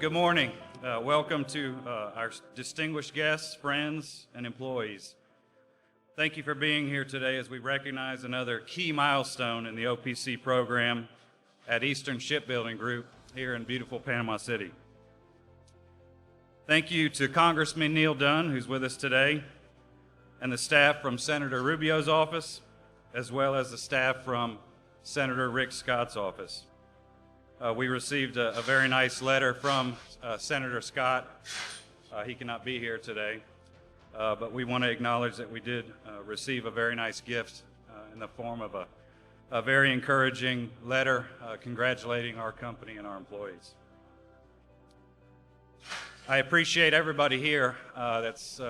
Good morning. Welcome to our distinguished guests, friends, and employees. Thank you for being here today as we recognize another key milestone in the OPC program at Eastern Shipbuilding Group here in beautiful Panama City. Thank you to Congressman Neil Dunn, who's with us today, and the staff from Senator Rubio's office, as well as the staff from Senator Rick Scott's office. We received a very nice letter from Senator Scott. He cannot be here today, but we want to acknowledge that we did receive a very nice gift in the form of a very encouraging letter congratulating our company and our employees. I appreciate everybody here that's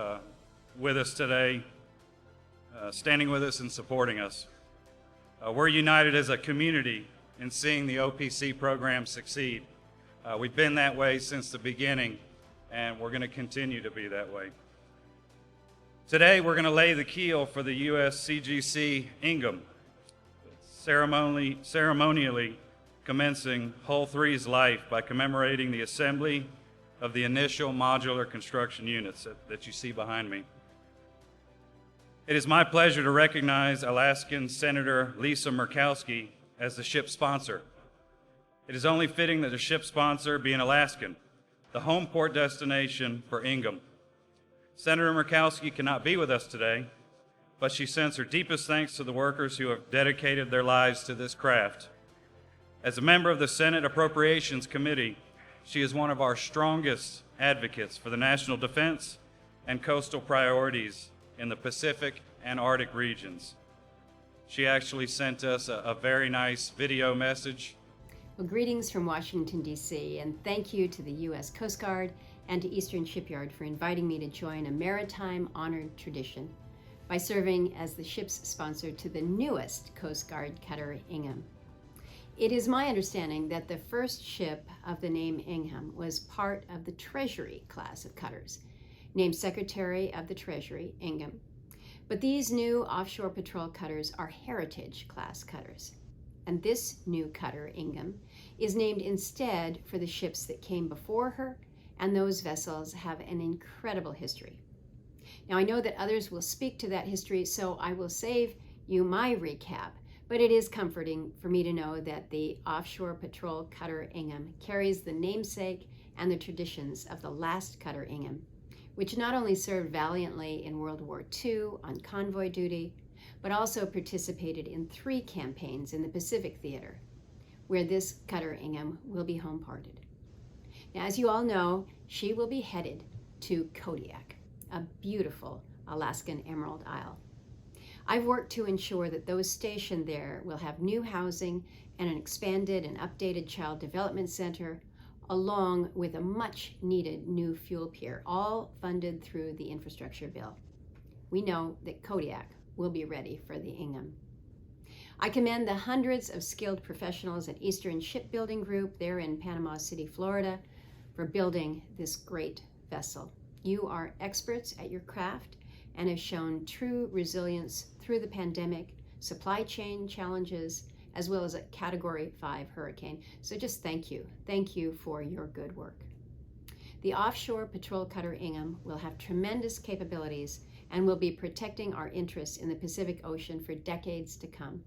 with us today, standing with us and supporting us. We're united as a community in seeing the OPC program succeed. We've been that way since the beginning, and we're going to continue to be that way. Today, we're going to lay the keel for the USCG Ingham, ceremonially commencing Hull 3's life by commemorating the assembly of the initial modular construction units that you see behind me. It is my pleasure to recognize Alaskan Senator Lisa Murkowski as the ship sponsor. It is only fitting that the ship sponsor be an Alaskan, the home port destination for Ingham. Senator Murkowski cannot be with us today, but she sends her deepest thanks to the workers who have dedicated their lives to this craft. As a member of the Senate Appropriations Committee, she is one of our strongest advocates for the national defense and coastal priorities in the Pacific and Arctic regions. She actually sent us a very nice video message. Well, greetings from Washington, D.C., and thank you to the U.S. Coast Guard and to Eastern Shipyard for inviting me to join a maritime honored tradition by serving as the ship's sponsor to the newest Coast Guard cutter, Ingham. It is my understanding that the first ship of the name Ingham was part of the Treasury class of cutters, named Secretary of the Treasury, Ingham. But these new offshore patrol cutters are heritage class cutters. And this new cutter, Ingham, is named instead for the ships that came before her, and those vessels have an incredible history. Now, I know that others will speak to that history, so I will save you my recap, but it is comforting for me to know that the offshore patrol cutter Ingham carries the namesake and the traditions of the last cutter Ingham, which not only served valiantly in World War II on convoy duty, but also participated in 3 campaigns in the Pacific Theater, where this cutter Ingham will be home-ported. Now, as you all know, she will be headed to Kodiak, a beautiful Alaskan Emerald Isle. I've worked to ensure that those stationed there will have new housing and an expanded and updated child development center, along with a much-needed new fuel pier, all funded through the infrastructure bill. We know that Kodiak will be ready for the Ingham. I commend the hundreds of skilled professionals at Eastern Shipbuilding Group there in Panama City, Florida, for building this great vessel. You are experts at your craft and have shown true resilience through the pandemic, supply chain challenges, as well as a Category 5 hurricane. So just thank you. Thank you for your good work. The offshore patrol cutter Ingham will have tremendous capabilities and will be protecting our interests in the Pacific Ocean for decades to come.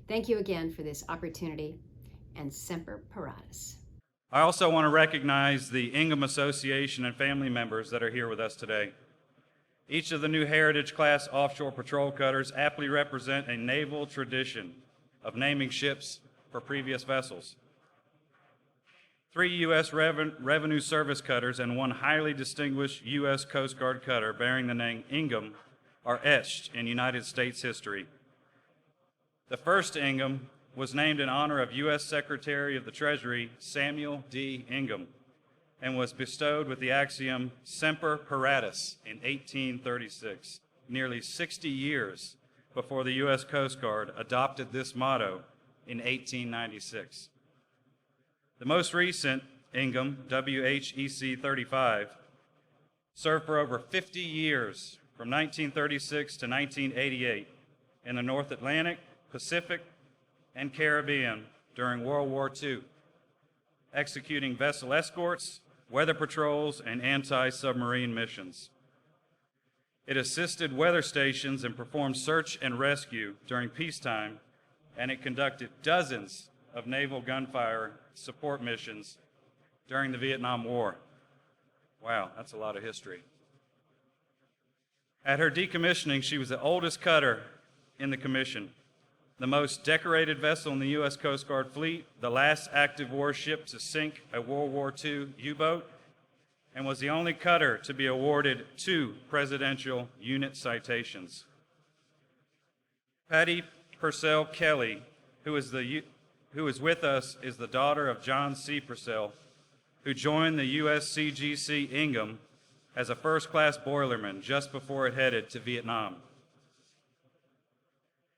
Thank you again for this opportunity, and Semper Paratus. I also want to recognize the Ingham Association and family members that are here with us today. Each of the new Heritage Class offshore patrol cutters aptly represent a naval tradition of naming ships for previous vessels. 3 U.S. Revenue Service cutters and 1 highly distinguished U.S. Coast Guard cutter bearing the name Ingham are etched in United States history. The first Ingham was named in honor of U.S. Secretary of the Treasury Samuel D. Ingham and was bestowed with the axiom Semper Paratus in 1836, nearly 60 years before the U.S. Coast Guard adopted this motto in 1896. The most recent Ingham, WHEC 35, served for over 50 years from 1936 to 1988 in the North Atlantic, Pacific, and Caribbean during World War II. executing vessel escorts, weather patrols, and anti-submarine missions. It assisted weather stations and performed search and rescue during peacetime, and it conducted dozens of naval gunfire support missions during the Vietnam War. Wow, that's a lot of history. At her decommissioning, she was the oldest cutter in the commission, the most decorated vessel in the U.S. Coast Guard fleet, the last active warship to sink a World War II U-boat, and was the only cutter to be awarded 2 presidential unit citations. Patty Purcell Kelly, who is with us, is the daughter of John C. Purcell, who joined the USCG Ingham as a first-class boilerman just before it headed to Vietnam.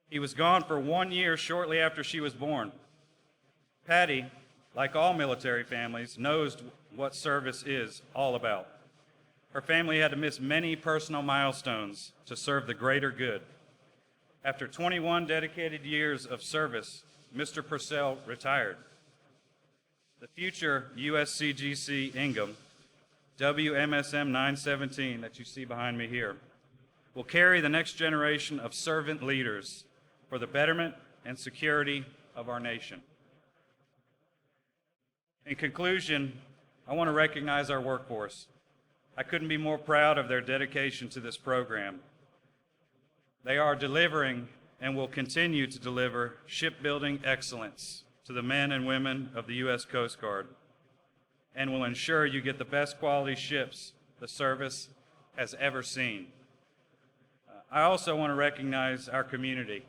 He was gone for 1 year shortly after she was born. Patty, like all military families, knows what service is all about. Her family had to miss many personal milestones to serve the greater good. After 21 dedicated years of service, Mr. Purcell retired. The future USCG Ingham, WMSM-917 that you see behind me here, will carry the next generation of servant leaders for the betterment and security of our nation. In conclusion, I want to recognize our workforce. I couldn't be more proud of their dedication to this program. They are delivering and will continue to deliver shipbuilding excellence to the men and women of the U.S. Coast Guard, and will ensure you get the best quality ships the service has ever seen. I also want to recognize our community.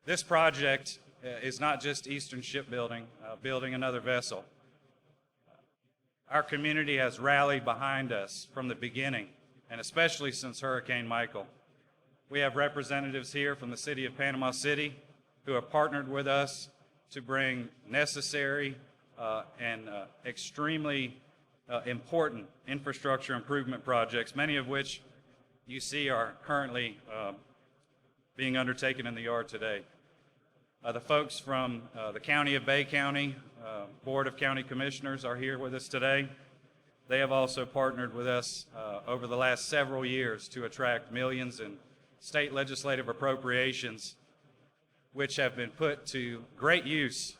This project is not just Eastern Shipbuilding building another vessel. Our community has rallied behind us from the beginning, and especially since Hurricane Michael. We have representatives here from the city of Panama City who have partnered with us to bring necessary and extremely important infrastructure improvement projects, many of which you see are currently being undertaken in the yard today. The folks from the County of Bay County Board of County Commissioners are here with us today. They have also partnered with us over the last several years to attract millions in state legislative appropriations, which have been put to great use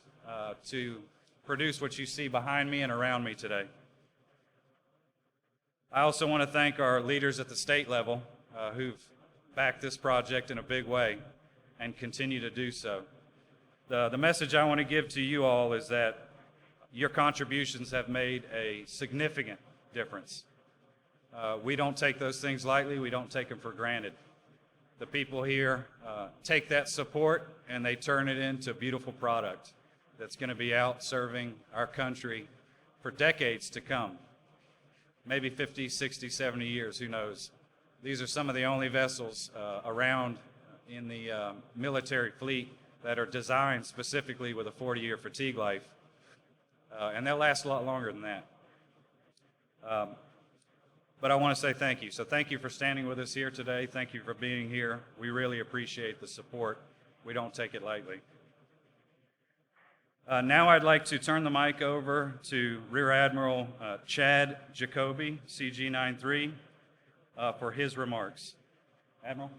to produce what you see behind me and around me today. I also want to thank our leaders at the state level who've backed this project in a big way and continue to do so. The message I want to give to you all is that your contributions have made a significant difference. We don't take those things lightly. We don't take them for granted. The people here take that support and they turn it into a beautiful product that's going to be out serving our country for decades to come. Maybe 50, 60, 70 years, who knows. These are some of the only vessels around in the military fleet that are designed specifically with a 40-year fatigue life. And they'll last a lot longer than that. But I want to say thank you. So thank you for standing with us here today. Thank you for being here. We really appreciate the support. We don't take it lightly. Now I'd like to turn the mic over to Rear Admiral Chad Jacoby, CG-93, for his remarks. Admiral.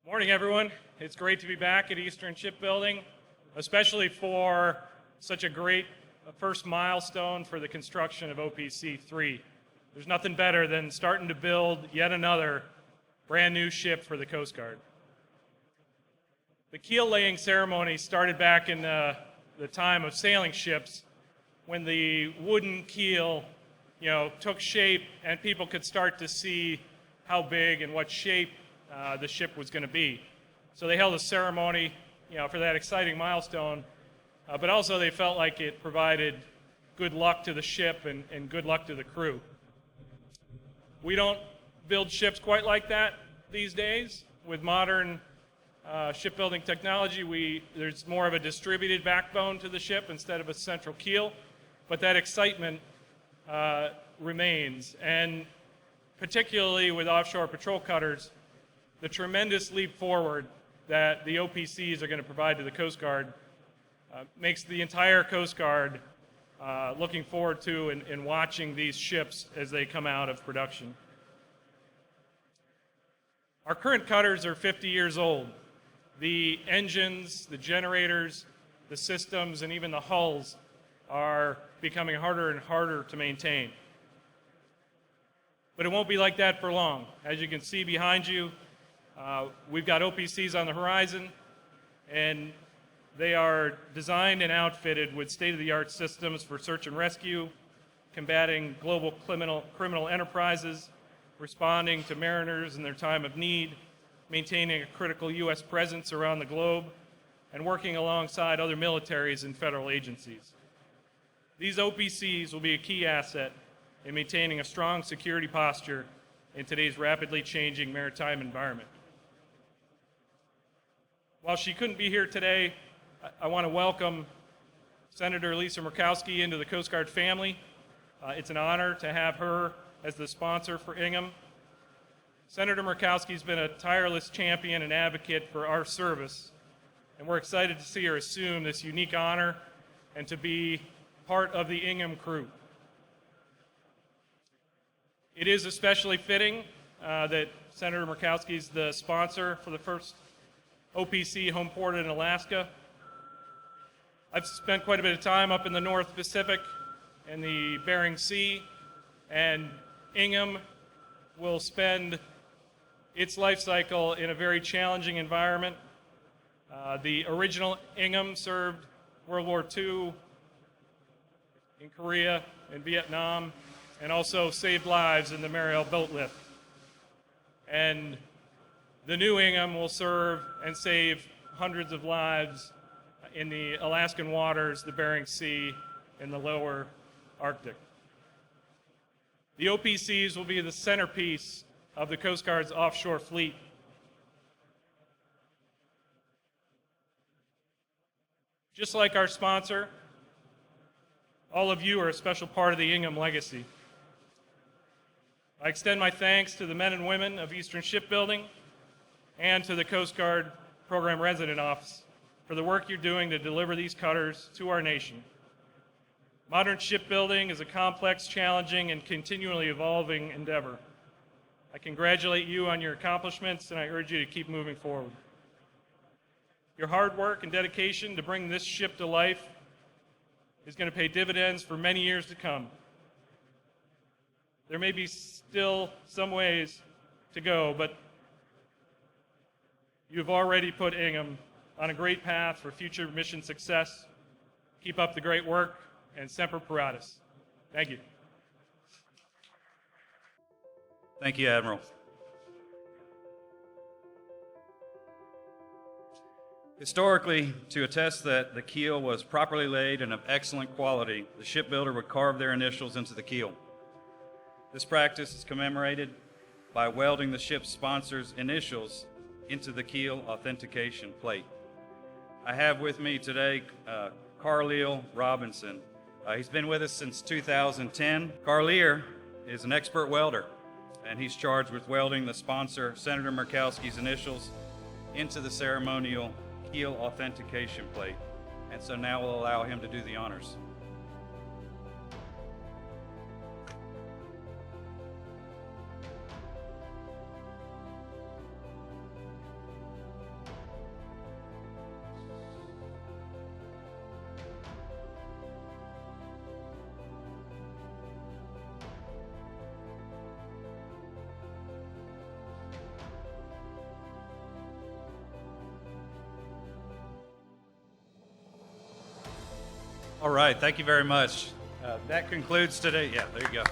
Morning, everyone. It's great to be back at Eastern Shipbuilding, especially for such a great first milestone for the construction of OPC 3. There's nothing better than starting to build yet another brand new ship for the Coast Guard. The keel laying ceremony started back in the time of sailing ships, when the wooden keel, took shape and people could start to see how big and what shape the ship was going to be. So they held a ceremony, for that exciting milestone, but also they felt like it provided good luck to the ship and good luck to the crew. We don't build ships quite like that these days. With modern shipbuilding technology, there's more of a distributed backbone to the ship instead of a central keel, but that excitement remains, and particularly with offshore patrol cutters, the tremendous leap forward that the OPCs are going to provide to the Coast Guard makes the entire Coast Guard looking forward to and watching these ships as they come out of production. Our current cutters are 50 years old. The engines, the generators, the systems, and even the hulls are becoming harder and harder to maintain. But it won't be like that for long. As you can see behind you, we've got OPCs on the horizon, and they are designed and outfitted with state-of-the-art systems for search and rescue, combating global criminal enterprises, responding to mariners in their time of need, maintaining a critical U.S. presence around the globe, and working alongside other militaries and federal agencies. These OPCs will be a key asset in maintaining a strong security posture in today's rapidly changing maritime environment. While she couldn't be here today, I want to welcome Senator Lisa Murkowski into the Coast Guard family. It's an honor to have her as the sponsor for Ingham. Senator Murkowski's been a tireless champion and advocate for our service, and we're excited to see her assume this unique honor and to be part of the Ingham crew. It is especially fitting that Senator Murkowski's the sponsor for the first OPC home port in Alaska. I've spent quite a bit of time up in the North Pacific and the Bering Sea, and Ingham will spend its life cycle in a very challenging environment. The original Ingham served World War II in Korea and Vietnam, and also saved lives in the Mariel boat lift. And the new Ingham will serve and save hundreds of lives in the Alaskan waters, the Bering Sea, and the lower Arctic. The OPCs will be the centerpiece of the Coast Guard's offshore fleet. Just like our sponsor, all of you are a special part of the Ingham legacy. I extend my thanks to the men and women of Eastern Shipbuilding and to the Coast Guard Program Resident Office for the work you're doing to deliver these cutters to our nation. Modern shipbuilding is a complex, challenging, and continually evolving endeavor. I congratulate you on your accomplishments, and I urge you to keep moving forward. Your hard work and dedication to bring this ship to life is going to pay dividends for many years to come. There may be still some ways to go, but you've already put Ingham on a great path for future mission success. Keep up the great work, and Semper Paratus. Thank you. Thank you, Admiral. Historically, to attest that the keel was properly laid and of excellent quality, the shipbuilder would carve their initials into the keel. This practice is commemorated by welding the ship's sponsor's initials into the keel authentication plate. I have with me today Keel Robinson. He's been with us since 2010. Keel is an expert welder, and he's charged with welding the sponsor, Senator Murkowski's initials, into the ceremonial keel authentication plate. And so now we'll allow him to do the honors. All right, thank you very much. That concludes today. Yeah, there you go.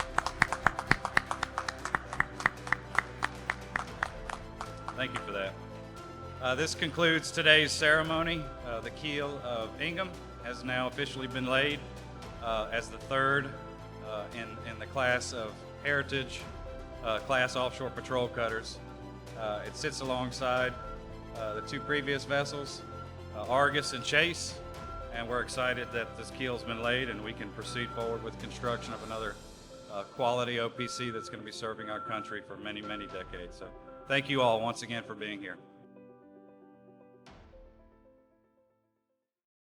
Thank you for that. This concludes today's ceremony. The keel of Ingham has now officially been laid as the third in the class of Heritage class offshore patrol cutters. It sits alongside the two previous vessels, Argus and Chase. And we're excited that this keel's been laid and we can proceed forward with construction of another quality OPC that's going to be serving our country for many, many decades. So thank you all once again for being here.